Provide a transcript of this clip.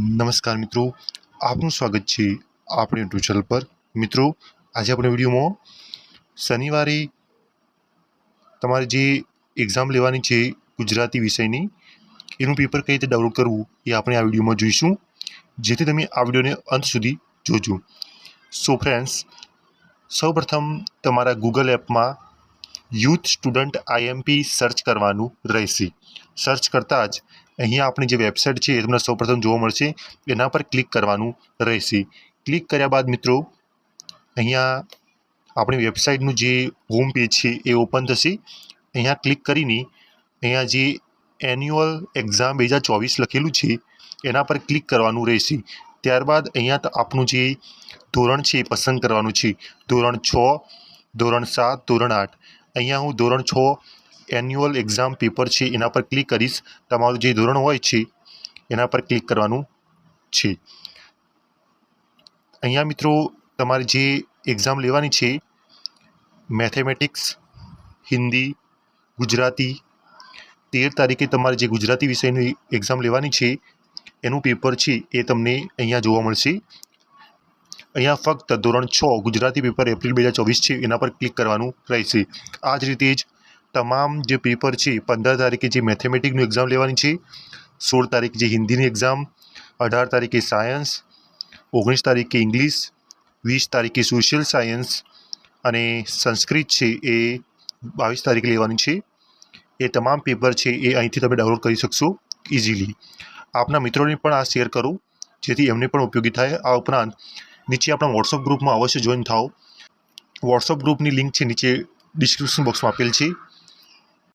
નમસ્કાર મિત્રો, આપનું સ્વાગત છે આપણી યુટ્યુબ ચેનલ પર। મિત્રો, આજે આપણે વિડીયોમાં શનિવારે તમારે જે એક્ઝામ લેવાની છે ગુજરાતી વિષયની, એનું પેપર કઈ રીતે ડાઉનલોડ કરવું એ આપણે આ વિડીયોમાં જોઈશું, જેથી તમે આ વિડીયોને અંત સુધી જોજો। સો ફ્રેન્ડ્સ, સૌપ્રથમ તમારા ગૂગલ એપમાં યુથ સ્ટુડન્ટ આઈએમપી સર્ચ કરવાનું રહેશે। સર્ચ કરતાં જ અહીંયા આપણી જે વેબસાઇટ છે એ તમને સૌપ્રથમ જોવા મળશે, એના પર ક્લિક કરવાનું રહેશે। ક્લિક કર્યા બાદ મિત્રો અહીંયા આપણી વેબસાઇટનું જે હોમ પેજ છે એ ઓપન થશે। અહીંયા ક્લિક કરીને અહીંયા જે એન્યુઅલ એક્ઝામ 2024 લખેલું છે એના પર ક્લિક કરવાનું રહેશે। ત્યારબાદ અહીંયા આપણું જે ધોરણ છે એ પસંદ કરવાનું છે, ધોરણ 6, ધોરણ 7, ધોરણ 8। અહીંયા હું ધોરણ 6 એન્યુઅલ એક્ઝામ પેપર છે એના પર ક્લિક કરીશ। તમારું જે ધોરણ હોય છે એના પર ક્લિક કરવાનું છે। અહીંયા મિત્રો તમારે જે એક્ઝામ લેવાની છે, મેથેમેટિક્સ, હિન્દી, ગુજરાતી, 13 તારીખે તમારે જે ગુજરાતી વિષયની એક્ઝામ લેવાની છે એનું પેપર છે એ તમને અહીંયા જોવા મળશે। અહીંયા ફક્ત ધોરણ 6 ગુજરાતી પેપર એપ્રિલ 2024 છે એના પર ક્લિક કરવાનું રહેશે। આ જ રીતે જ તમામ જે પેપર છે 15 તારીખે જે મેથેમેટિક્સની એક્ઝામ લેવાની છે, 16 તારીખે જે હિન્દીની એક્ઝામ, 18 તારીખે સાયન્સ, 19 તારીખે ઇંગ્લિશ, 20 તારીખે સોશિયલ સાયન્સ અને સંસ્કૃત છે એ 22 તારીખે લેવાની છે। એ તમામ પેપર છે એ અહીંથી તમે ડાઉનલોડ કરી શકશો ઇઝીલી। આપના મિત્રોને પણ આ શેર કરો જેથી એમને પણ ઉપયોગી થાય। આ ઉપરાંત નીચે આપણા વોટ્સઅપ ગ્રુપમાં અવશ્ય જોઈન થાઓ। વોટ્સઅપ ગ્રુપની લિંક છે નીચે ડિસ્ક્રિપ્શન બોક્સમાં આપેલ છે।